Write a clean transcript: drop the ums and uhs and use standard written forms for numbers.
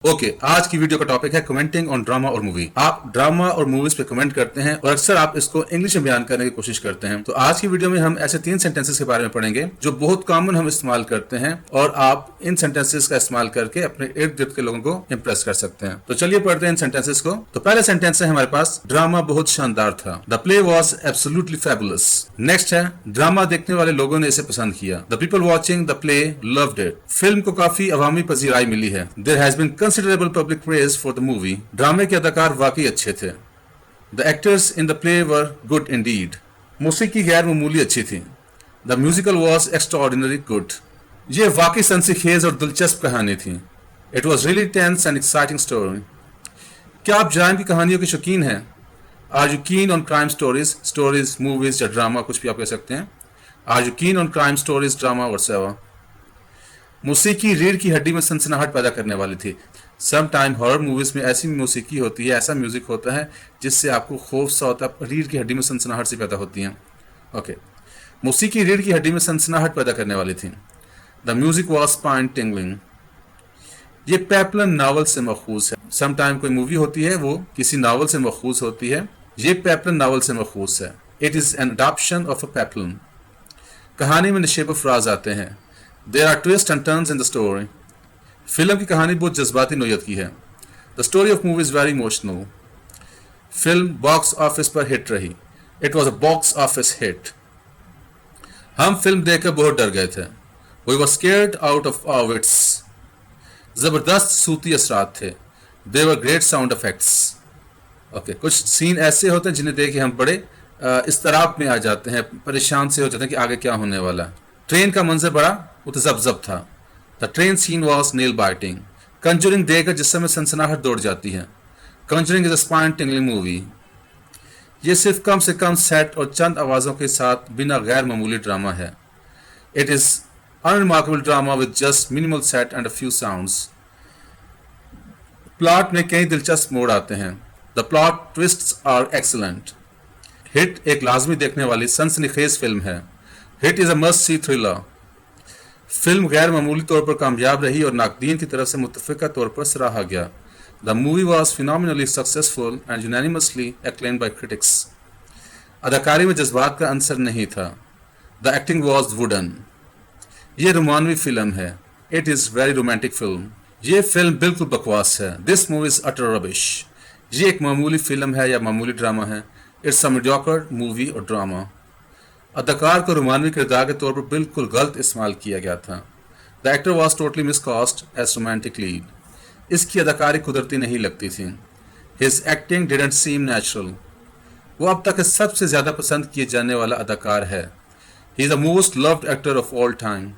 आज की वीडियो का टॉपिक है कमेंटिंग ऑन ड्रामा और मूवी। आप ड्रामा और मूवीज पे कमेंट करते हैं और अक्सर आप इसको इंग्लिश में बयान करने की कोशिश करते हैं। तो आज की वीडियो में हम ऐसे 3 सेंटेंसेस के बारे में पढ़ेंगे जो बहुत कॉमन हम इस्तेमाल करते हैं और आप इन सेंटेंसेस का इस्तेमाल करके अपने इर्द गिर्द के लोगों को इम्प्रेस कर सकते हैं। तो चलिए पढ़ते हैं इन सेंटेंसेस को। तो पहला सेंटेंस है हमारे पास, ड्रामा बहुत शानदार था। The play was absolutely fabulous. Next है, ड्रामा देखने वाले लोगों ने इसे पसंद किया। The people watching the play loved it. Film को काफी अवामी पजीराई मिली है। There has been considerable public praise for the movie. ड्रामे के अदाकार वाकई अच्छे थे। The actors in the play were good indeed. मौसीकी गैर मामूली अच्छी थी। The musical was extraordinary good. ये वाकई सनसनीखेज और दिलचस्प कहानी थी। It was really tense and exciting story. क्या आप जाइम की कहानियों के शौकीन हैं? Are you keen on crime stories, movies या ड्रामा, कुछ भी आप कह सकते हैं। Are you keen on crime stories, drama whatsoever. मौसीकी रीढ़ की हड्डी में सनसनाहट पैदा करने वाली थी। सम टाइम हॉरर मूवीज में ऐसी मौसीकी होती है, ऐसा म्यूजिक होता है जिससे आपको खौफ सा होता है, रीढ़ की हड्डी में सनसनाहट सी पैदा होती है। ओके, मौसीकी रीढ़ की हड्डी में सनसनाहट पैदा करने वाली थी। The music was spine tingling. ये पेपलन नावल से मखूज है। सम टाइम कोई मूवी होती है वो किसी नावल से मखूज होती है। ये पेपलन नावल से मखूज है। It is an adoption of a पेपलन। कहानी में नशेब अफराज आते हैं। There are twist and turns in the story. Film की कहानी बहुत जज्बाती नोयत की है। The story of movie is very emotional. Film box office पर हिट रही। It was a box office hit. हम फिल्म देखकर बहुत डर गए थे। We were scared out of our wits. जबरदस्त सूती असरात थे। दे were great sound effects. Okay, कुछ सीन ऐसे होते हैं जिन्हें देख के हम बड़े इस्तराब में आ जाते हैं, परेशान से हो जाते हैं कि आगे क्या होने वाला। ट्रेन का मंजर बड़ा मुतज़ब्ज़ब था। The train scene was nail biting. Conjuring देखकर जिसमें सनसनाहट दौड़ जाती है। Conjuring is a spine tingling movie. ये सिर्फ कम से कम सेट और चंद आवाज़ों के साथ बिना गैर मामूली ड्रामा है। It is unremarkable drama with just minimal set and a few sounds. Plot में कई दिलचस्प मोड़ आते हैं। The plot twists are excellent. Hit एक लाजमी देखने वाली सनसनीखेज फिल्म है। Hit is a must see thriller. Film गैर मामूली तौर पर कामयाब रही और नाकदीन की तरफ से मुतफ़िका तौर पर सराहा गया। The movie was phenomenally successful and unanimously acclaimed by critics. अदाकारी में जज्बात का अंसर नहीं था। The acting was wooden. ये रोमानवी फिल्म है। It is very romantic film. ये फिल्म बिल्कुल बकवास है। This movie is utter rubbish. ये एक मामूली फिल्म है या मामूली ड्रामा है। It's a mediocre movie or drama. अदाकार को रोमानवी किरदार के तौर पर बिल्कुल गलत इस्तेमाल किया गया था। The actor was totally miscast as romantic lead. इसकी अदाकारी कुदरती नहीं लगती थी। His acting didn't seem natural. वो अब तक सबसे ज़्यादा पसंद किए जाने वाला अदाकार है। He is the most loved actor of all time.